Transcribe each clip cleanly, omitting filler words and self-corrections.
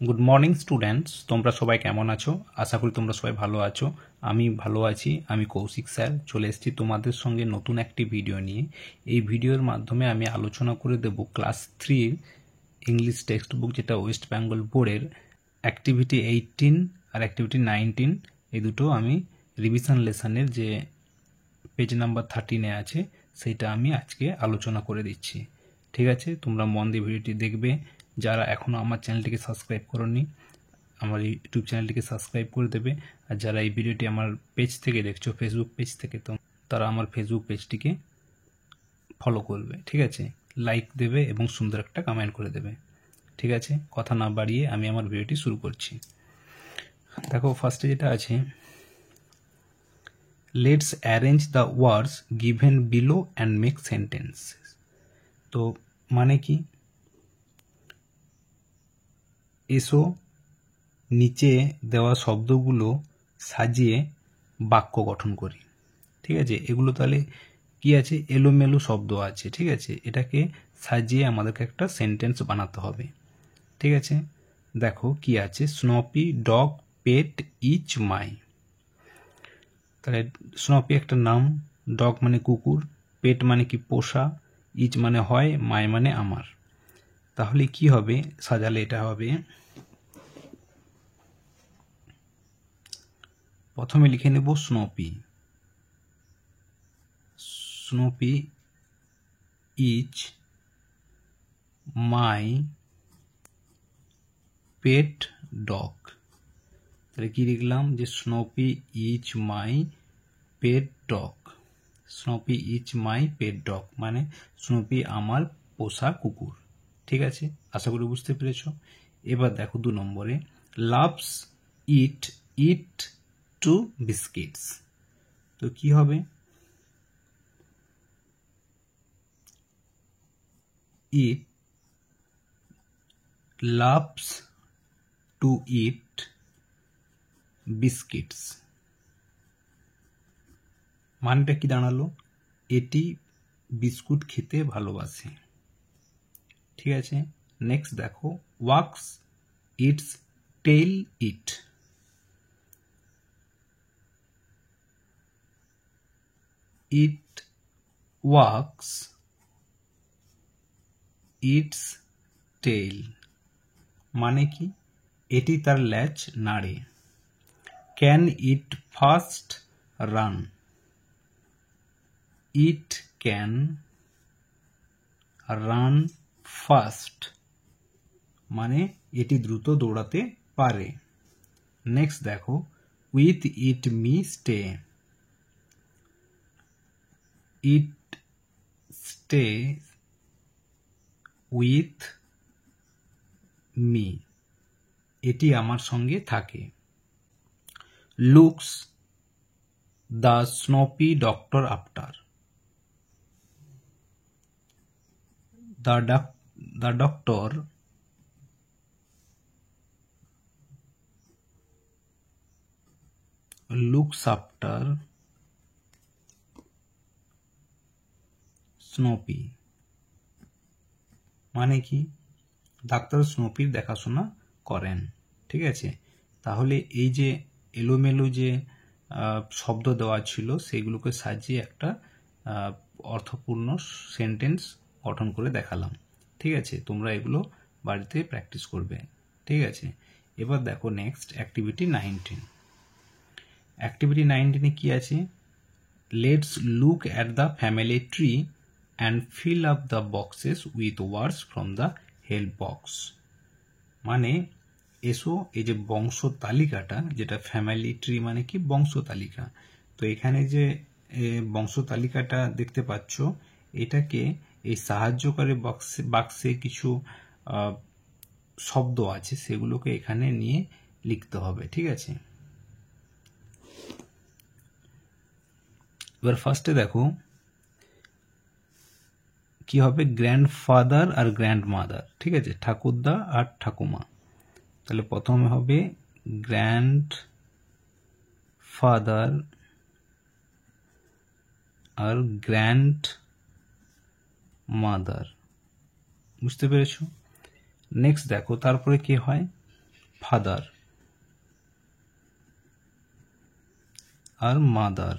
Good morning students, তোমরা সবাই কেমন আছো? আশা করি তোমরা সবাই ভালো আছো। আমি ভালো আছি। আমি কৌশিক স্যার চলে এসেছি তোমাদের সঙ্গে নতুন একটি ভিডিও নিয়ে। এই ভিডিওর মাধ্যমে আমি আলোচনা করে দেব ক্লাস 3 ইংলিশ টেক্সট বুক, যেটা ওয়েস্ট বেঙ্গল বোর্ডের অ্যাক্টিভিটি 18 আর অ্যাক্টিভিটি 19, এই দুটো আমি রিভিশন লেসনের যে পেজ নাম্বার 13-এ আছে সেইটা আমি আজকে আলোচনা করে দিচ্ছি। ঠিক আছে, তোমরা মন দিয়ে ভিডিওটি দেখবে। যারা এখনও আমার চ্যানেলটিকে সাবস্ক্রাইব করোনি, আমার ইউটিউব চ্যানেলটিকে সাবস্ক্রাইব করে দেবে। আর যারা এই ভিডিওটি আমার পেজ থেকে দেখছো, ফেসবুক পেজ থেকে, তো তারা আমার ফেসবুক পেজটিকে ফলো করবে। ঠিক আছে, লাইক দেবে এবং সুন্দর একটা কমেন্ট করে দেবে। ঠিক আছে, কথা না বাড়িয়ে আমি আমার ভিডিওটি শুরু করছি। দেখো, ফার্স্টে যেটা আছে, let's arrange the words given below and make sentences. তো মানে কি, এসো নিচে দেওয়া শব্দগুলো সাজিয়ে বাক্য গঠন করি। ঠিক আছে, এগুলো তাহলে কি আছে, এলোমেলো শব্দ আছে। ঠিক আছে, এটাকে সাজিয়ে আমাদেরকে একটা সেন্টেন্স বানাতে হবে। ঠিক আছে, দেখো কি আছে, স্নপি ডগ পেট ইচ মাই। তাহলে স্নপি একটা নাম, ডগ মানে কুকুর, পেট মানে কি পোষা, ইচ মানে হয়, মাই মানে আমার। তাহলে কি হবে সাজালে, এটা হবে, প্রথমে লিখে নেব Snoopy. Snoopy is my pet dog. তাহলে কি লিখলাম, যে Snoopy is my pet dog. Snoopy is my pet dog মানে স্নোপি আমার পোষা কুকুর। ঠিক আছে, আশা করি বুঝতে পেরেছ। এবার দেখো 2 নম্বরে, লাভস ইট টু বিস্কিটস। তো কি হবে, it loves to eat biscuits। মানেটা কি দাঁড়ালো, এটি বিস্কুট খেতে ভালোবাসে। ঠিক আছে, নেক্সট দেখো, wags its tail it. It wags its tail মানে কি, এটি তার ল্যাজ নাড়ে। Can it fast run. It can run fast মানে এটি দ্রুত দৌড়াতে পারে। নেক্সট দেখো, with it me stay. It stay with me, এটি আমার সঙ্গে থাকে। Looks the Snoopy doctor after. The doctor looks after Snoopy মানে কি, ডাক্তার স্নোপির দেখাশোনা করেন। ঠিক আছে, তাহলে এই যে এলোমেলো যে শব্দ দেওয়া ছিল সেগুলোকে সাজিয়ে একটা অর্থপূর্ণ সেন্টেন্স গঠন করে দেখালাম। ঠিক আছে, তোমরা এগুলো বাড়িতে প্র্যাকটিস করবে। ঠিক আছে, এবার দেখো নেক্সট অ্যাক্টিভিটি 19। অ্যাক্টিভিটি 19-এ কি আছে, let's look at the family tree and fill up the boxes with words from the help box. মানে এসো এই যে বংশ তালিকাটা, যেটা ফ্যামিলি ট্রি মানে কি বংশ তালিকা, তো এখানে যে বংশ তালিকাটা দেখতে পাচ্ছ, এটাকে এই সাহায্যকারী বাক্সে কিছু শব্দ আছে সেগুলোকে এখানে নিয়ে লিখতে হবে। ঠিক আছে, এবার ফার্স্টে দেখো কি হবে, গ্র্যান্ডফাদার আর গ্র্যান্ডমাদার। ঠিক আছে, ঠাকুরদা আর ঠাকুমা। তাহলে প্রথমে হবে গ্র্যান্ডফাদার আর গ্র্যান্ডমাদার। বুঝতে পেরেছ? নেক্সট দেখো তারপরে কি হয়, ফাদার আর মাদার।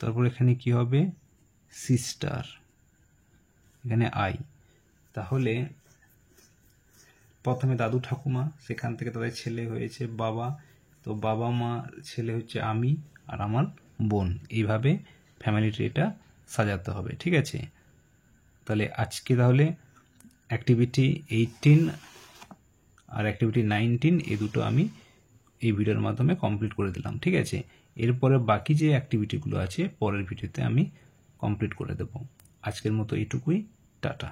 তারপর এখানে কি হবে, সিস্টার, এখানে আই। তাহলে প্রথমে দাদু ঠাকুমা, সেখান থেকে তাদের ছেলে হয়েছে বাবা, তো বাবা মা ছেলে হচ্ছে আমি আর আমার বোন। এইভাবে ফ্যামিলি ট্রিটা সাজাতে হবে, ঠিক আছে। তাহলে আজকে তাহলে অ্যাক্টিভিটি 18 আর অ্যাক্টিভিটি 19 এই দুটো আমি এই ভিডিওর মাধ্যমে কমপ্লিট করে দিলাম, ঠিক আছে। এরপরে বাকি যে অ্যাক্টিভিটিগুলো আছে পরের ভিডিওতে আমি কমপ্লিট করে দেব। আজকের মতো এইটুকুই, টাটা।